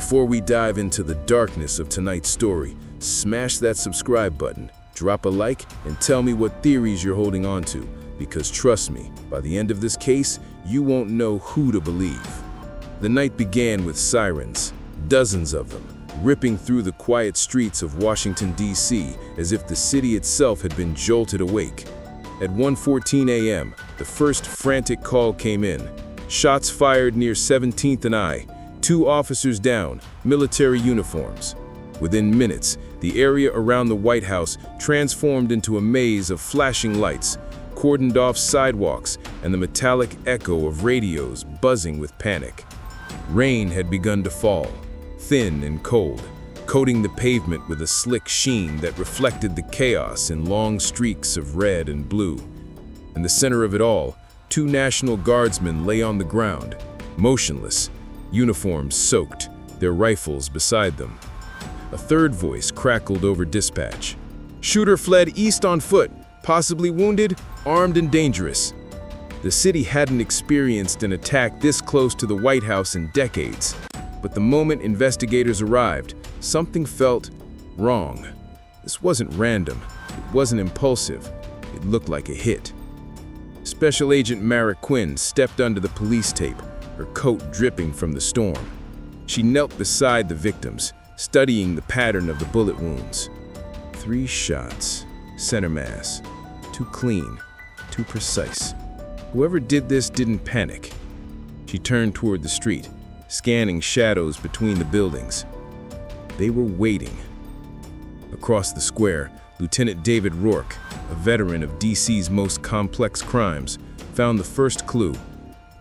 Before we dive into the darkness of tonight's story, smash that subscribe button, drop a like, and tell me what theories you're holding on to, because trust me, by the end of this case, you won't know who to believe. The night began with sirens, dozens of them, ripping through the quiet streets of Washington, D.C. as if the city itself had been jolted awake. At 1:14 a.m., the first frantic call came in. Shots fired near 17th and I, 2 officers down, military uniforms. Within minutes, the area around the White House transformed into a maze of flashing lights, cordoned off sidewalks, and the metallic echo of radios buzzing with panic. Rain had begun to fall, thin and cold, coating the pavement with a slick sheen that reflected the chaos in long streaks of red and blue. In the center of it all, 2 National Guardsmen lay on the ground, motionless, uniforms soaked, their rifles beside them. A third voice crackled over dispatch. "Shooter fled east on foot, possibly wounded, armed and dangerous." The city hadn't experienced an attack this close to the White House in decades, but the moment investigators arrived, something felt wrong. This wasn't random, it wasn't impulsive, it looked like a hit. Special Agent Quinn stepped under the police tape, her coat dripping from the storm. She knelt beside the victims, studying the pattern of the bullet wounds. 3 shots, center mass, too clean, too precise. Whoever did this didn't panic. She turned toward the street, scanning shadows between the buildings. They were waiting. Across the square, Lieutenant David Rourke, a veteran of DC's most complex crimes, found the first clue.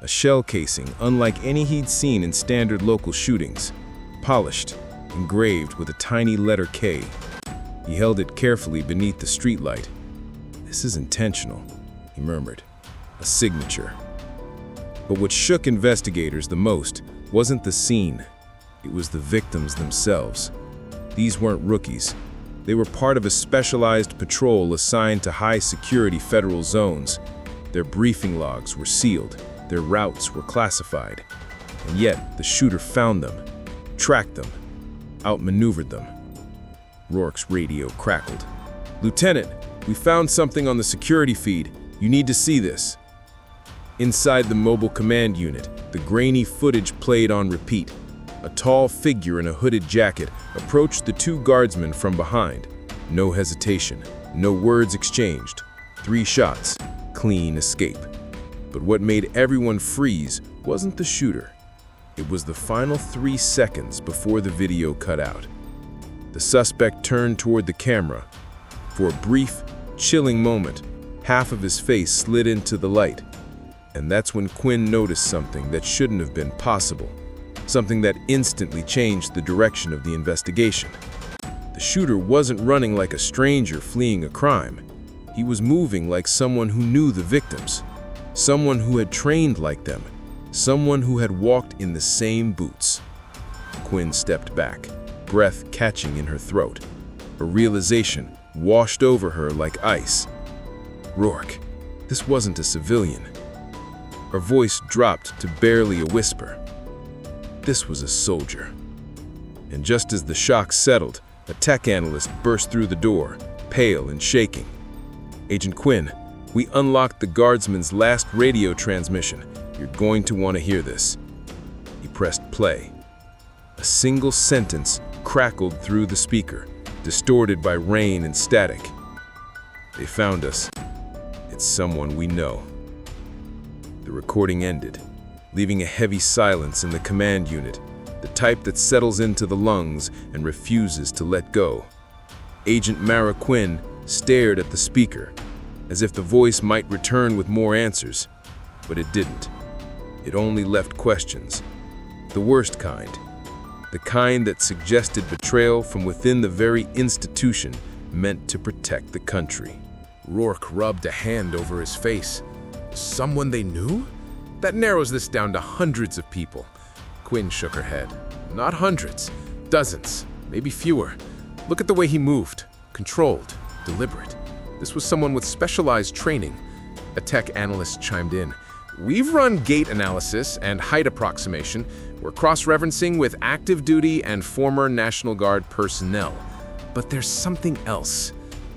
A shell casing unlike any he'd seen in standard local shootings, polished, engraved with a tiny letter K. He held it carefully beneath the streetlight. "This is intentional," he murmured. "A signature." But what shook investigators the most wasn't the scene. It was the victims themselves. These weren't rookies. They were part of a specialized patrol assigned to high-security federal zones. Their briefing logs were sealed. Their routes were classified. And yet, the shooter found them, tracked them, outmaneuvered them. Rourke's radio crackled. "Lieutenant, we found something on the security feed. You need to see this." Inside the mobile command unit, the grainy footage played on repeat. A tall figure in a hooded jacket approached the 2 guardsmen from behind. No hesitation, no words exchanged. 3 shots, clean escape. But what made everyone freeze wasn't the shooter. It was the final 3 seconds before the video cut out. The suspect turned toward the camera. For a brief, chilling moment, half of his face slid into the light. And that's when Quinn noticed something that shouldn't have been possible. Something that instantly changed the direction of the investigation. The shooter wasn't running like a stranger fleeing a crime. He was moving like someone who knew the victims. Someone who had trained like them. Someone who had walked in the same boots. Quinn stepped back, breath catching in her throat. A realization washed over her like ice. Rourke, this wasn't a civilian. Her voice dropped to barely a whisper. This was a soldier. And just as the shock settled, a tech analyst burst through the door, pale and shaking. "Agent Quinn, we unlocked the guardsman's last radio transmission. You're going to want to hear this." He pressed play. A single sentence crackled through the speaker, distorted by rain and static. "They found us. It's someone we know." The recording ended, leaving a heavy silence in the command unit, the type that settles into the lungs and refuses to let go. Agent Quinn stared at the speaker, as if the voice might return with more answers, but it didn't. It only left questions. The worst kind. The kind that suggested betrayal from within the very institution meant to protect the country. Rourke rubbed a hand over his face. Someone they knew? That narrows this down to hundreds of people. Quinn shook her head. Not hundreds, dozens, maybe fewer. Look at the way he moved. Controlled, deliberate. This was someone with specialized training. A tech analyst chimed in. We've run gait analysis and height approximation. We're cross-referencing with active duty and former National Guard personnel. But there's something else.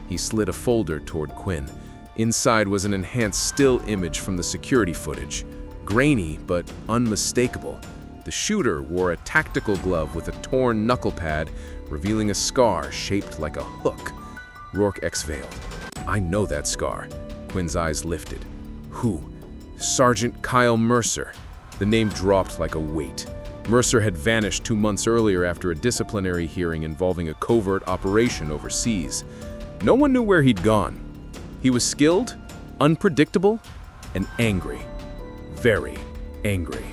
He slid a folder toward Quinn. Inside was an enhanced still image from the security footage. Grainy, but unmistakable. The shooter wore a tactical glove with a torn knuckle pad, revealing a scar shaped like a hook. Rourke exhaled. I know that scar. Quinn's eyes lifted. Who? Sergeant Kyle Mercer. The name dropped like a weight. Mercer had vanished 2 months earlier after a disciplinary hearing involving a covert operation overseas. No one knew where he'd gone. He was skilled, unpredictable, and angry. Very angry.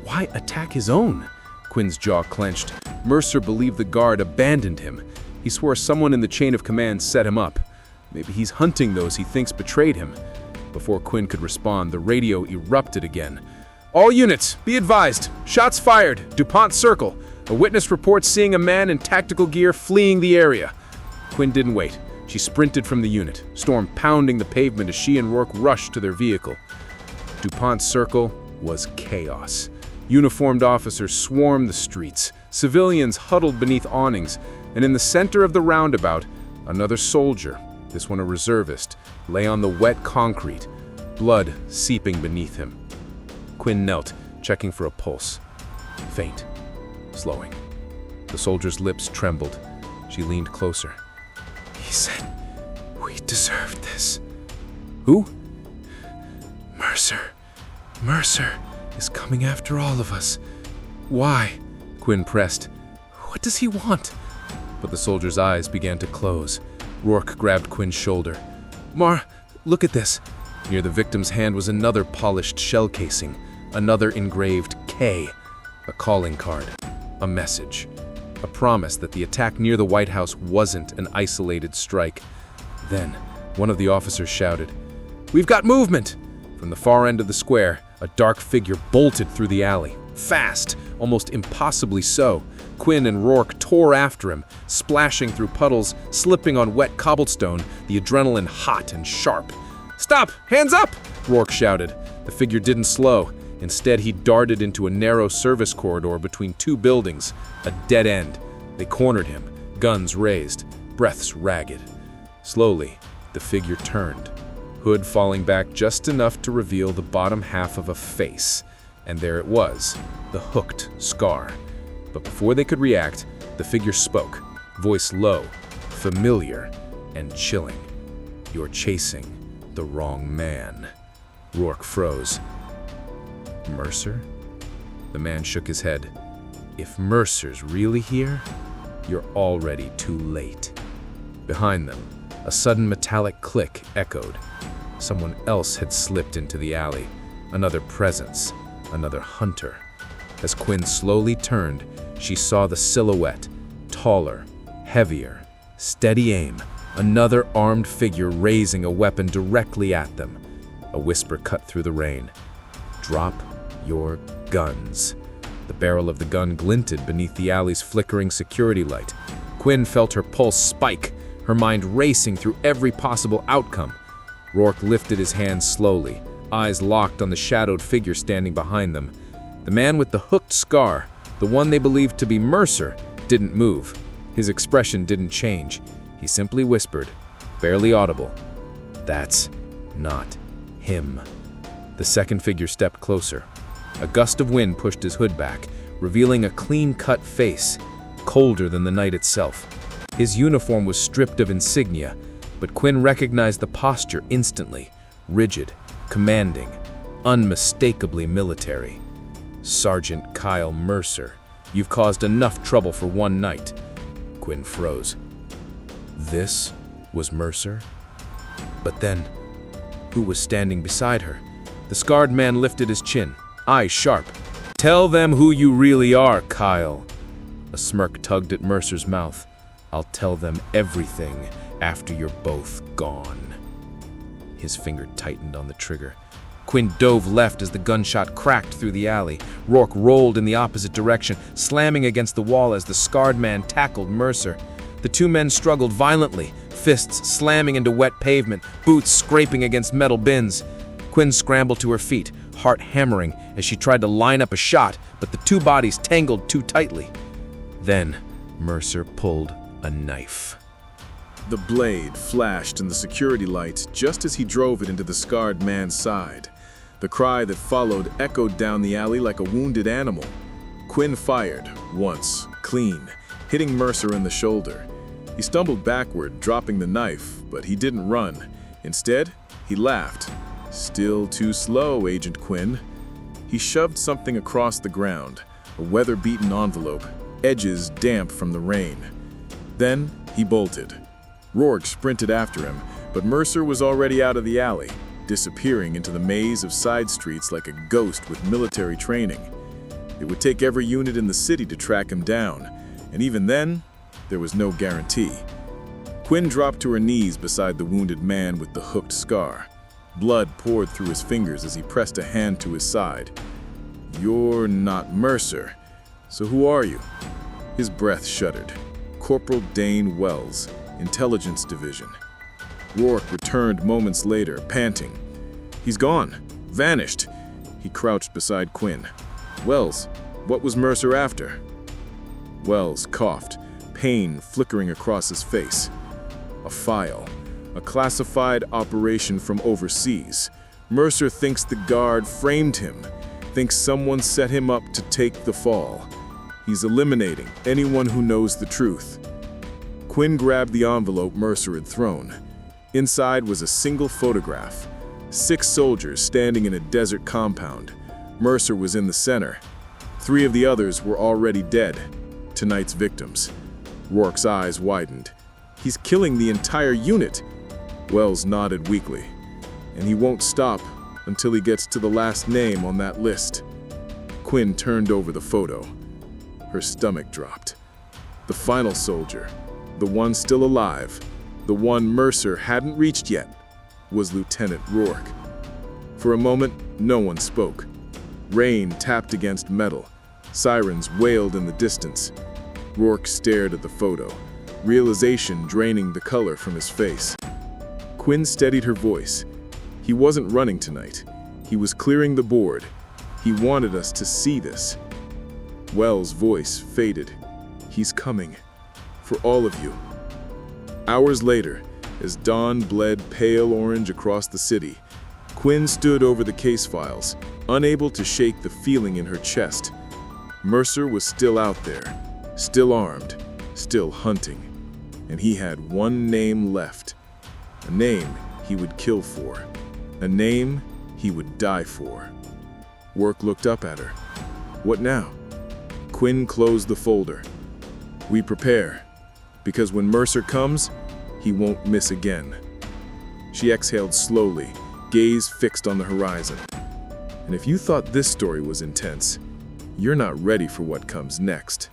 Why attack his own? Quinn's jaw clenched. Mercer believed the guard abandoned him. He swore someone in the chain of command set him up. Maybe he's hunting those he thinks betrayed him. Before Quinn could respond, the radio erupted again. All units, be advised. Shots fired. DuPont Circle. A witness reports seeing a man in tactical gear fleeing the area. Quinn didn't wait. She sprinted from the unit, storm pounding the pavement as she and Rourke rushed to their vehicle. DuPont Circle was chaos. Uniformed officers swarmed the streets. Civilians huddled beneath awnings. And in the center of the roundabout, another soldier, this one a reservist, lay on the wet concrete, blood seeping beneath him. Quinn knelt, checking for a pulse. Faint. Slowing. The soldier's lips trembled. She leaned closer. He said, we deserved this. Who? Mercer. Mercer is coming after all of us. Why? Quinn pressed. What does he want? But the soldier's eyes began to close. Rourke grabbed Quinn's shoulder. Mar, look at this. Near the victim's hand was another polished shell casing, another engraved K, a calling card, a message, a promise that the attack near the White House wasn't an isolated strike. Then, one of the officers shouted, We've got movement! From the far end of the square, a dark figure bolted through the alley. Fast, almost impossibly so. Quinn and Rourke tore after him, splashing through puddles, slipping on wet cobblestone, the adrenaline hot and sharp. Stop! Hands up! Rourke shouted. The figure didn't slow. Instead, he darted into a narrow service corridor between two buildings, a dead end. They cornered him, guns raised, breaths ragged. Slowly, the figure turned, hood falling back just enough to reveal the bottom half of a face. And there it was, the hooked scar. But before they could react, the figure spoke, voice low, familiar, and chilling. You're chasing the wrong man. Rourke froze. Mercer? The man shook his head. If Mercer's really here, you're already too late. Behind them, a sudden metallic click echoed. Someone else had slipped into the alley. Another presence, another hunter. As Quinn slowly turned, she saw the silhouette, taller, heavier, steady aim, another armed figure raising a weapon directly at them. A whisper cut through the rain. Drop your guns. The barrel of the gun glinted beneath the alley's flickering security light. Quinn felt her pulse spike, her mind racing through every possible outcome. Rourke lifted his hands slowly, eyes locked on the shadowed figure standing behind them. The man with the hooked scar, the one they believed to be Mercer, didn't move. His expression didn't change. He simply whispered, barely audible, "That's not him." The second figure stepped closer. A gust of wind pushed his hood back, revealing a clean-cut face, colder than the night itself. His uniform was stripped of insignia, but Quinn recognized the posture instantly, rigid, commanding, unmistakably military. Sergeant Kyle Mercer, you've caused enough trouble for one night. Quinn froze. This was Mercer? But then, who was standing beside her? The scarred man lifted his chin, eyes sharp. Tell them who you really are, Kyle. A smirk tugged at Mercer's mouth. I'll tell them everything after you're both gone. His finger tightened on the trigger. Quinn dove left as the gunshot cracked through the alley. Rourke rolled in the opposite direction, slamming against the wall as the scarred man tackled Mercer. The two men struggled violently, fists slamming into wet pavement, boots scraping against metal bins. Quinn scrambled to her feet, heart hammering as she tried to line up a shot, but the two bodies tangled too tightly. Then Mercer pulled a knife. The blade flashed in the security lights just as he drove it into the scarred man's side. The cry that followed echoed down the alley like a wounded animal. Quinn fired, once, clean, hitting Mercer in the shoulder. He stumbled backward, dropping the knife, but he didn't run. Instead, he laughed. "Still too slow, Agent Quinn." He shoved something across the ground, a weather-beaten envelope, edges damp from the rain. Then he bolted. Rourke sprinted after him, but Mercer was already out of the alley, disappearing into the maze of side streets like a ghost with military training. It would take every unit in the city to track him down, and even then, there was no guarantee. Quinn dropped to her knees beside the wounded man with the hooked scar. Blood poured through his fingers as he pressed a hand to his side. "You're not Mercer, so who are you?" His breath shuddered. Corporal Dane Wells, Intelligence Division. Rourke returned moments later, panting. "He's gone. Vanished." He crouched beside Quinn. "Wells, what was Mercer after?" Wells coughed, pain flickering across his face. "A file. A classified operation from overseas. Mercer thinks the guard framed him, thinks someone set him up to take the fall. He's eliminating anyone who knows the truth." Quinn grabbed the envelope Mercer had thrown. Inside was a single photograph. 6 soldiers standing in a desert compound. Mercer was in the center. 3 of the others were already dead, tonight's victims. Rourke's eyes widened. "He's killing the entire unit." Wells nodded weakly. "And he won't stop until he gets to the last name on that list." Quinn turned over the photo. Her stomach dropped. The final soldier, the one still alive, the one Mercer hadn't reached yet, was Lieutenant Rourke. For a moment, no one spoke. Rain tapped against metal. Sirens wailed in the distance. Rourke stared at the photo, realization draining the color from his face. Quinn steadied her voice. He wasn't running tonight. He was clearing the board. He wanted us to see this. Wells' voice faded. "He's coming. For all of you." Hours later, as dawn bled pale orange across the city, Quinn stood over the case files, unable to shake the feeling in her chest. Mercer was still out there, still armed, still hunting. And he had one name left. A name he would kill for. A name he would die for. Rourke looked up at her. "What now?" Quinn closed the folder. "We prepare, because when Mercer comes, he won't miss again." She exhaled slowly, gaze fixed on the horizon. And if you thought this story was intense, you're not ready for what comes next.